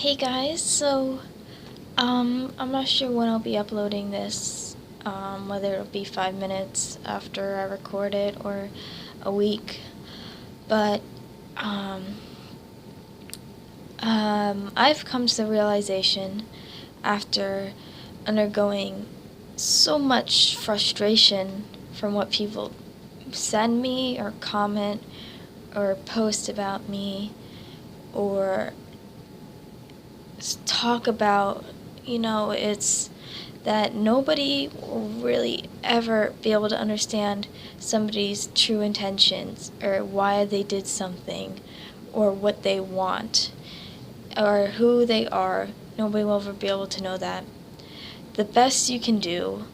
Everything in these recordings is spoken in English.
Hey guys, I'm not sure when I'll be uploading this, whether it'll be 5 minutes after I record it or a week, but, I've come to the realization after undergoing so much frustration from what people send me or comment or post about me or talk about, it's that nobody will really ever be able to understand somebody's true intentions or why they did something or what they want or who they are. Nobody will ever be able to know that. The best you can do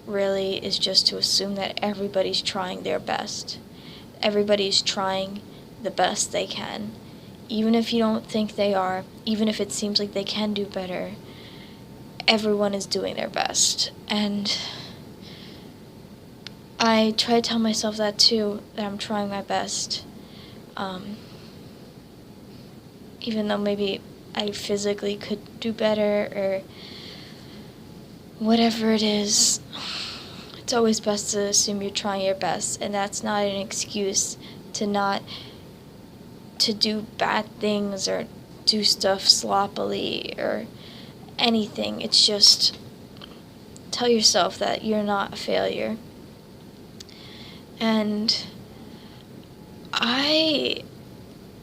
really is just to assume that everybody's trying their best. Everybody's trying the best they can. Even if you don't think they are, even if it seems like they can do better, everyone is doing their best. And I try to tell myself that too, that I'm trying my best. Even though maybe I physically could do better or whatever it is, it's always best to assume you're trying your best, and that's not an excuse to do bad things or do stuff sloppily or anything. It's just tell yourself that you're not a failure. And I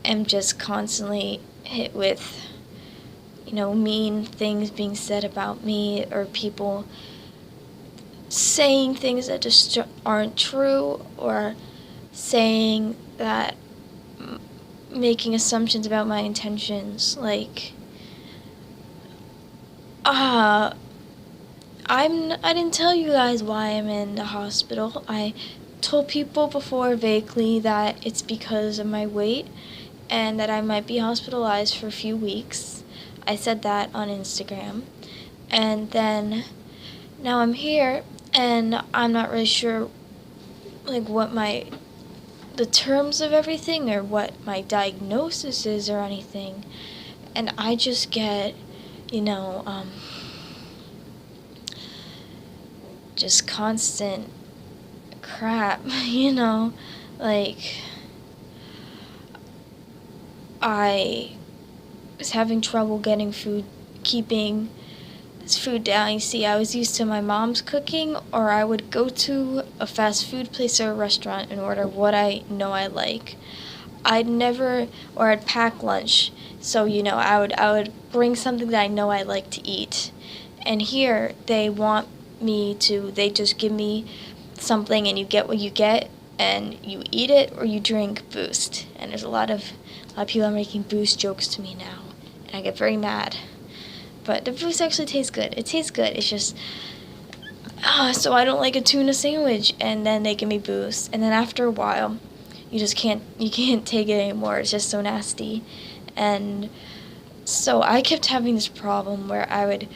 am just constantly hit with, mean things being said about me or people saying things that just aren't true or saying that making assumptions about my intentions, like, I didn't tell you guys why I'm in the hospital. I told people before vaguely that it's because of my weight and that I might be hospitalized for a few weeks. I said that on Instagram. And then now I'm here and I'm not really sure what the terms of everything or what my diagnosis is or anything. And I just get, just constant crap, I was having trouble getting food, keeping this food down. You see, I was used to my mom's cooking, or I would go to a fast food place or a restaurant and order what I know I like. I'd pack lunch, so I would bring something that I know I like to eat. And here they just give me something and you get what you get and you eat it or you drink Boost. And there's a lot of people are making Boost jokes to me now, and I get very mad. But the Boost actually tastes good. It tastes good. It's just, so I don't like a tuna sandwich, and then they give me Boost, and then after a while, you can't take it anymore. It's just so nasty, and so I kept having this problem where I would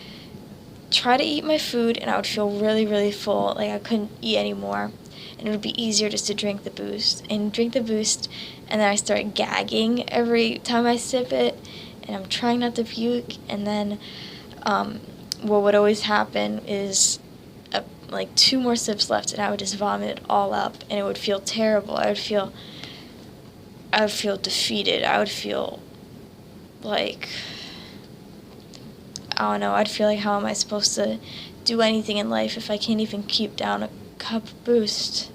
try to eat my food, and I would feel really, really full, like I couldn't eat anymore, and it would be easier just to drink the Boost, and then I start gagging every time I sip it, and I'm trying not to puke, and then what would always happen is 2 more sips left, and I would just vomit it all up, and it would feel terrible. I would feel defeated. I would feel like, I don't know, I'd feel like, how am I supposed to do anything in life if I can't even keep down a cup of Boost?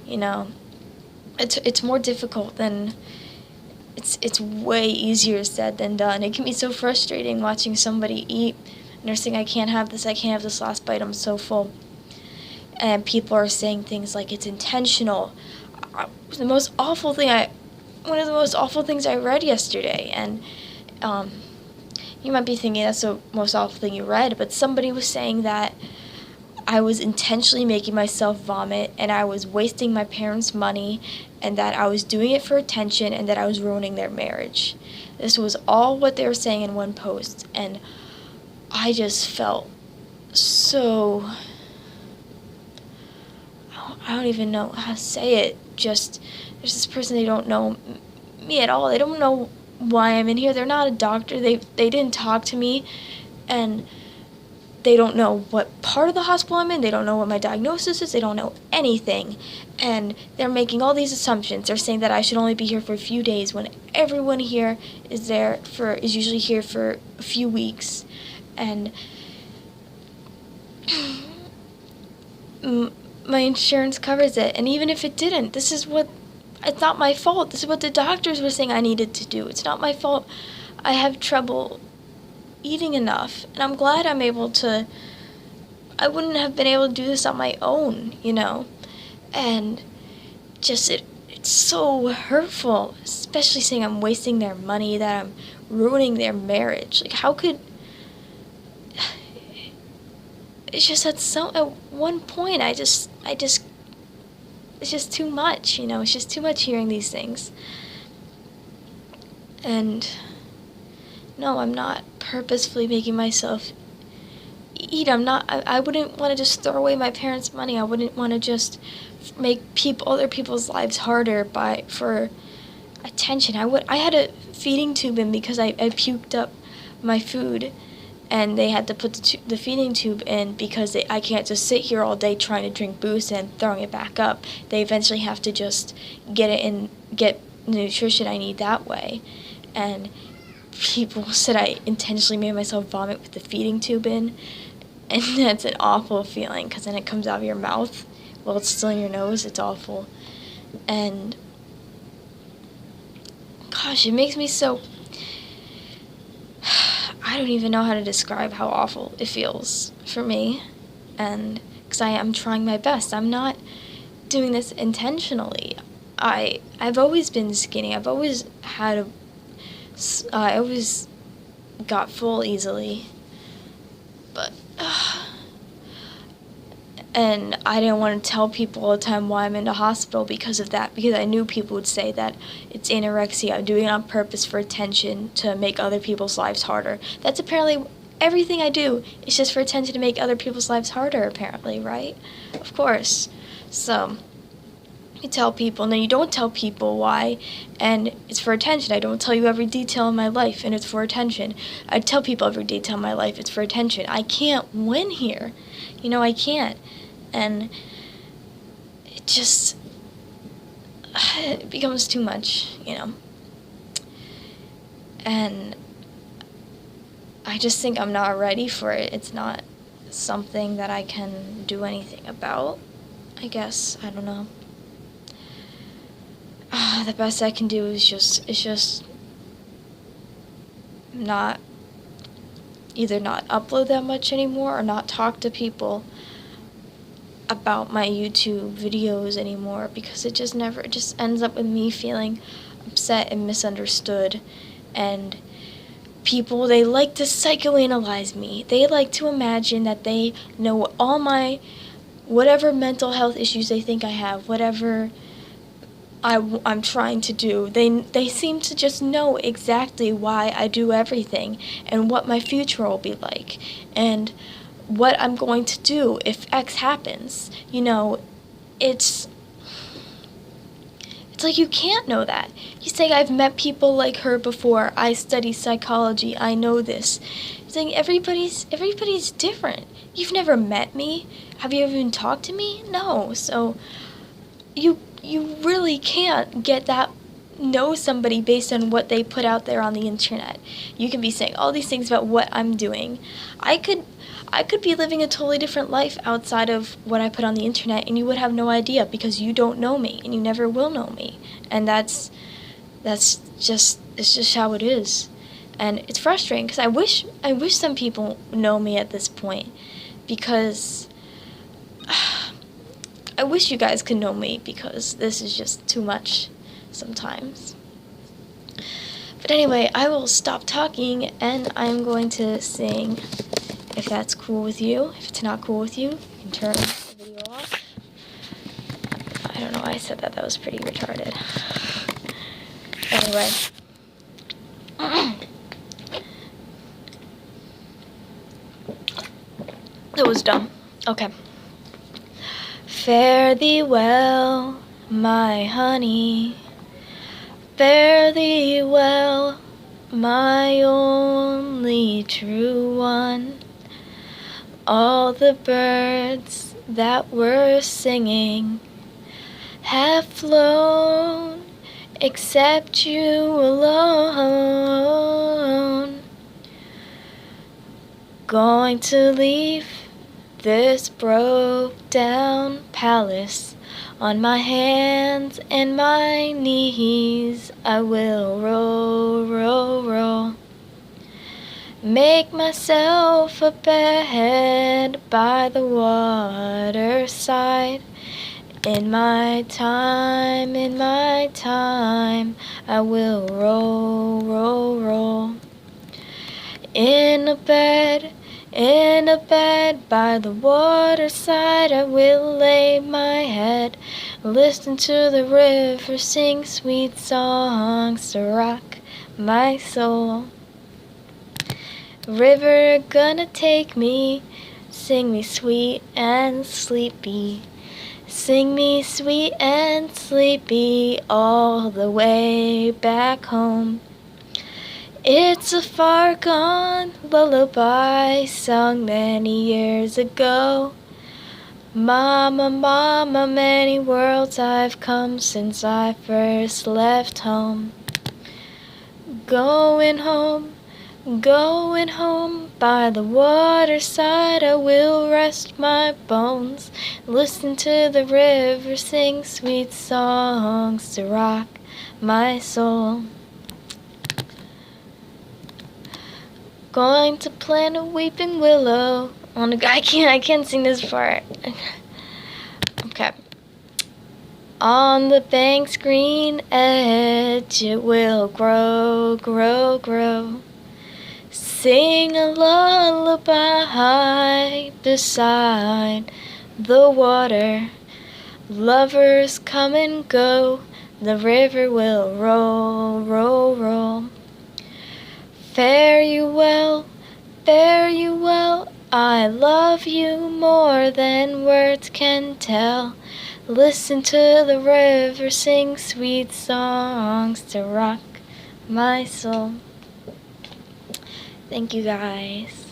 It's more difficult than, it's way easier said than done. It can be so frustrating watching somebody eat, and they're saying, I can't have this last bite, I'm so full. And people are saying things like it's intentional. One of the most awful things I read yesterday, and you might be thinking that's the most awful thing you read, but somebody was saying that I was intentionally making myself vomit, and I was wasting my parents' money, and that I was doing it for attention, and that I was ruining their marriage. This was all what they were saying in one post, and I just felt so, I don't even know how to say it. Just, there's this person, they don't know me at all. They don't know why I'm in here. They're not a doctor. They didn't talk to me, and they don't know what part of the hospital I'm in. They don't know what my diagnosis is. They don't know anything. And they're making all these assumptions. They're saying that I should only be here for a few days when everyone here is usually here for a few weeks. And my insurance covers it. And even if it didn't, it's not my fault. This is what the doctors were saying I needed to do. It's not my fault. I have trouble eating enough, and I'm glad I wouldn't have been able to do this on my own, and just it's so hurtful, especially saying I'm wasting their money, that I'm ruining their marriage. Like, how could, it's just at one point, it's just too much, it's just too much hearing these things. And no, I'm not purposefully making myself eat. I wouldn't want to just throw away my parents' money. I wouldn't want to just make other people's lives harder for attention. I had a feeding tube in because I puked up my food, and they had to put the feeding tube in because I can't just sit here all day trying to drink booze and throwing it back up. They eventually have to just get the nutrition I need that way. And people said I intentionally made myself vomit with the feeding tube in, and that's an awful feeling because then it comes out of your mouth while it's still in your nose. It's awful. And gosh, it makes me so, I don't even know how to describe how awful it feels for me, and because I'm trying my best. I'm not doing this intentionally. I've always been skinny. I always got full easily, but and I didn't want to tell people all the time why I'm in the hospital because of that, because I knew people would say that it's anorexia. I'm doing it on purpose for attention, to make other people's lives harder. That's apparently everything I do is just for attention, to make other people's lives harder, apparently, right? Of course. So you tell people, and then you don't tell people why, and it's for attention. I don't tell you every detail of my life, and it's for attention. I tell people every detail of my life, it's for attention. I can't win here. I can't. And it becomes too much, And I just think I'm not ready for it. It's not something that I can do anything about, I guess. I don't know. The best I can do is just either not upload that much anymore, or not talk to people about my YouTube videos anymore, because it just ends up with me feeling upset and misunderstood. And people, they like to psychoanalyze me. They like to imagine that they know all my whatever mental health issues they think I have, whatever I'm trying to do. They seem to just know exactly why I do everything, and what my future will be like, and what I'm going to do if X happens. It's like you can't know that. You say, I've met people like her before. I study psychology. I know this. It's like everybody's different. You've never met me. Have you ever even talked to me? No. So you really can't know somebody based on what they put out there on the internet. You can be saying all these things about what I'm doing. I could be living a totally different life outside of what I put on the internet, and you would have no idea, because you don't know me, and you never will know me. And it's just how it is. And it's frustrating, because I wish some people know me at this point, because I wish you guys could know me, because this is just too much sometimes. But anyway, I will stop talking, and I'm going to sing, if that's cool with you. If it's not cool with you, you can turn the video off. I don't know why I said that. That was pretty retarded. Anyway. That was dumb. Okay. Fare thee well, my honey. Fare thee well, my only true one. All the birds that were singing have flown, except you alone. Going to leave this broke-down palace. On my hands and my knees I will roll, roll, roll. Make myself a bed by the waterside. In my time, I will roll, roll, roll. In a bed by the waterside, I will lay my head. Listen to the river sing sweet songs to rock my soul. River gonna take me, sing me sweet and sleepy. Sing me sweet and sleepy all the way back home. It's a far gone lullaby sung many years ago. Mama, mama, many worlds I've come since I first left home. Going home by the waterside, I will rest my bones. Listen to the river sing sweet songs to rock my soul. Going to plant a weeping willow on a I can't sing this part. Okay. On the bank's green edge it will grow, grow, grow. Sing a lullaby beside the water. Lovers come and go, the river will roll, roll, roll. Fare you well, I love you more than words can tell. Listen to the river sing sweet songs to rock my soul. Thank you guys.